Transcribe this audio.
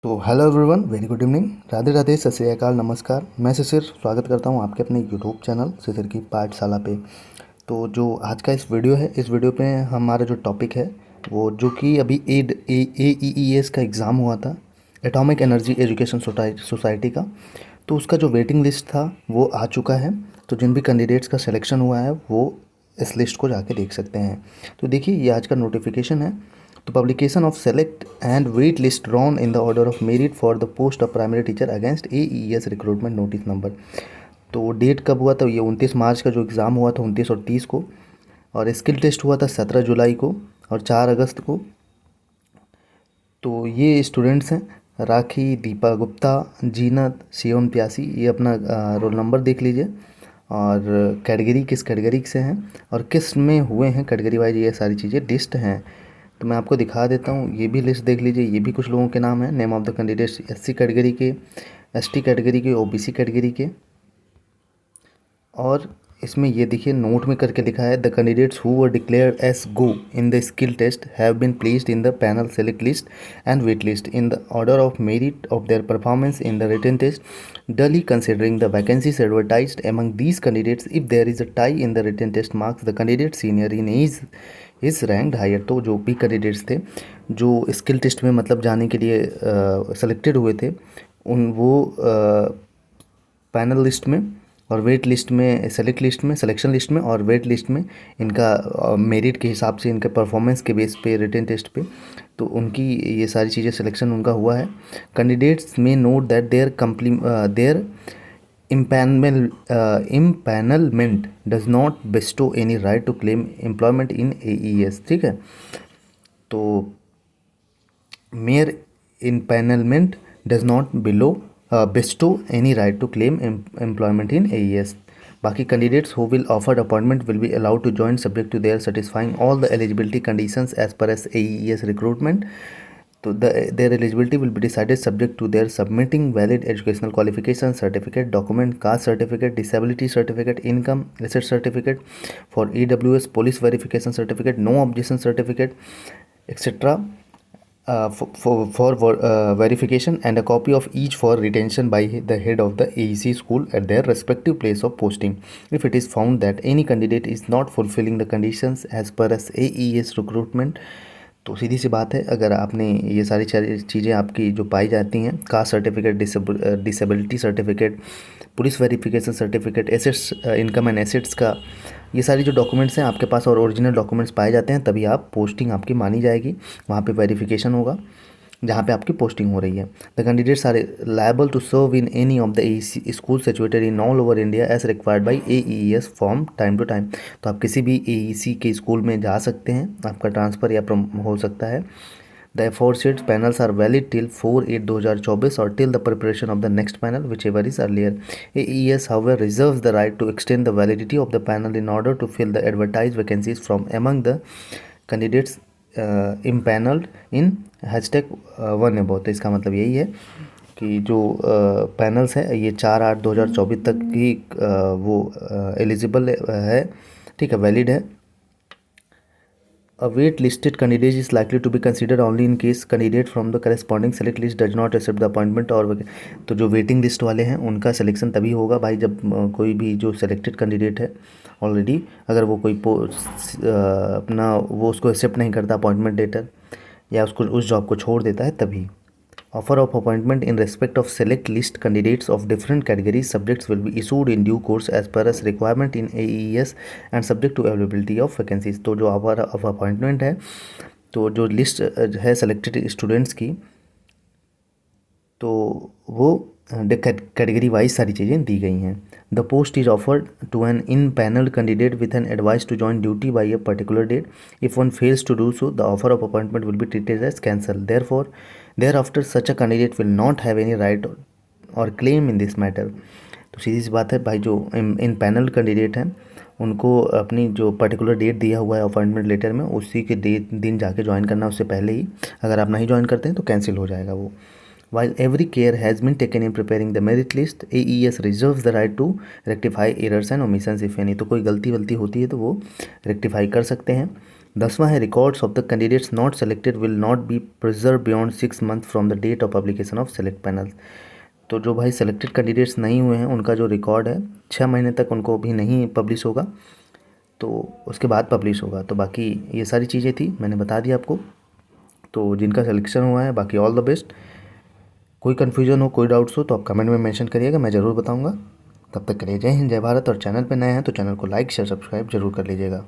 तो hello everyone, very good evening, Radhe Radhe, सत श्री अकाल, नमस्कार। मैं शिशिर स्वागत करता हूं आपके अपने यूट्यूब चैनल शिशिर की पाठशाला पे। तो जो आज का इस वीडियो है, इस वीडियो पे हमारा जो टॉपिक है वो जो कि अभी AEES का एग्ज़ाम हुआ था, एटॉमिक एनर्जी एजुकेशन सोसाइटी का। तो उसका जो वेटिंग लिस्ट था वो आ चुका है। तो जिन भी कैंडिडेट्स का सिलेक्शन हुआ है वो इस लिस्ट को जाके देख सकते हैं। तो देखिए, ये आज का नोटिफिकेशन है। तो publication of select and wait list drawn in the order of merit for the post of primary teacher against AES recruitment notice number. तो डेट कब हुआ था? ये 29 मार्च का जो एग्ज़ाम हुआ था, 29 और 30 को। और स्किल टेस्ट हुआ था 17 जुलाई को और 4 अगस्त को। तो ये स्टूडेंट्स हैं राखी, दीपा गुप्ता, जीनत, शिवम प्यासी। ये अपना रोल नंबर देख लीजिए और कैटेगरी किस कैटेगरी से हैं और किस में हुए हैं कैटेगरी वाइज, ये सारी चीज़ें लिस्ट हैं। तो मैं आपको दिखा देता हूँ, ये भी लिस्ट देख लीजिए। ये भी कुछ लोगों के नाम हैं, name of the candidates SC category के, ST कैटेगरी के, OBC कैटेगरी के। और इसमें ये देखिए नोट में करके लिखा है, the candidates who were declared as go in the skill test have been placed in the panel select list and wait list in the order of merit of their performance in the written test, duly considering the vacancies advertised among these candidates. If there is a tie in the written test marks, the candidate senior in age is ranked higher. तो जो भी candidates थे जो skill test में मतलब जाने के लिए सेलेक्टेड हुए थे, उन वो पैनल लिस्ट में और वेट लिस्ट में, सेलेक्ट लिस्ट में, सिलेक्शन लिस्ट में और वेट लिस्ट में इनका मेरिट के हिसाब से, इनके परफॉर्मेंस के बेस पे, रिटन टेस्ट पे, तो उनकी ये सारी चीज़ें सिलेक्शन उनका हुआ है। कैंडिडेट्स में note that their impanelment does not bestow any right to claim employment in AES। ठीक है, तो mere impanelment does not bestow any right to claim employment in AES। बाकी candidates who will offered appointment will be allowed to join subject to their satisfying all the eligibility conditions as per as AES recruitment। तो their eligibility will be decided subject to their submitting valid educational qualification certificate, document, caste certificate, disability certificate, income receipt certificate for EWS, police verification certificate, no objection certificate, etc. For verification, and a copy of each for retention by the head of the AEC school at their respective place of posting, if it is found that any candidate is not fulfilling the conditions as per as AES recruitment। तो सीधी सी बात है, अगर आपने ये सारी चीज़ें आपकी जो पाई जाती हैं, caste certificate, disability certificate, police verification certificate, assets, income and assets का, ये सारी जो डॉक्यूमेंट्स हैं आपके पास और ओरिजिनल डॉक्यूमेंट्स पाए जाते हैं, तभी आप पोस्टिंग आपकी मानी जाएगी। वहाँ पे वेरिफिकेशन होगा जहाँ पे आपकी पोस्टिंग हो रही है। The candidates are liable to serve in any of the AEC school situated in all over India as required by AES from time to time. तो आप किसी भी AEC के स्कूल में जा सकते हैं, आपका ट्रांसफ़र या हो सकता है। The aforesaid panels are valid till 4/8/2024 or till the preparation of the next panel, whichever is earlier. AES, however, reserves the right to extend the validity of the panel in order to fill the advertised vacancies from among the candidates impaneled in #1 above। तो इसका मतलब यही है कि जो panels हैं ये 4/8/2024 तक ही वो एलिजिबल है, ठीक है, वैलिड है। A wait listed candidate is likely to be considered only in case candidate from the corresponding select list does not accept the appointment or। तो जो वेटिंग लिस्ट वाले हैं उनका सिलेक्शन तभी होगा भाई जब कोई भी जो सेलेक्टेड कैंडिडेट है ऑलरेडी, अगर वो कोई अपना वो उसको एक्सेप्ट नहीं करता अपॉइंटमेंट लेटर या उसको उस जॉब को छोड़ देता है, तभी। Offer of appointment in respect of select list candidates of different categories subjects will be issued in due course as per as requirement in AES and subject to availability of vacancies। तो जो offer of appointment है, तो जो list है selected students की, तो वो category wise सारी चीज़ें दी गई हैं। The post is offered to an in panel candidate with an advice to join duty by a particular date. If one fails to do so, the offer of appointment will be treated as cancel. Therefore thereafter such a candidate will not have any right or claim in this matter। तो सीधी सी बात है भाई, जो इन panel candidate हैं उनको अपनी जो particular date दिया हुआ है अपॉइंटमेंट लेटर में, उसी के दिन जाके ज्वाइन करना, उससे पहले ही अगर आप नहीं ज्वाइन करते हैं तो कैंसिल हो जाएगा वो। While every care has been taken in preparing the merit list, AES reserves the right to rectify errors and omissions if any। तो कोई गलती वलती होती है तो वो रेक्टिफाई कर सकते हैं। 10वां है records of the candidates not selected will not be preserve beyond 6 month from the date of publication of select panel. तो जो भाई सेलेक्टेड कैंडिडेट्स नहीं हुए हैं उनका जो रिकॉर्ड है 6 महीने तक उनको भी नहीं पब्लिश होगा, तो उसके बाद पब्लिश होगा। तो बाकी ये सारी चीज़ें थी, मैंने बता दिया आपको। तो जिनका सिलेक्शन हुआ है बाकी ऑल द बेस्ट। कोई कन्फ्यूजन हो, कोई डाउट्स हो तो आप कमेंट में मेंशन करिएगा, मैं ज़रूर बताऊंगा। तब तक के लिए जय हिंद, जय भारत। और चैनल पे नए हैं तो चैनल को लाइक शेयर सब्सक्राइब जरूर कर लीजिएगा।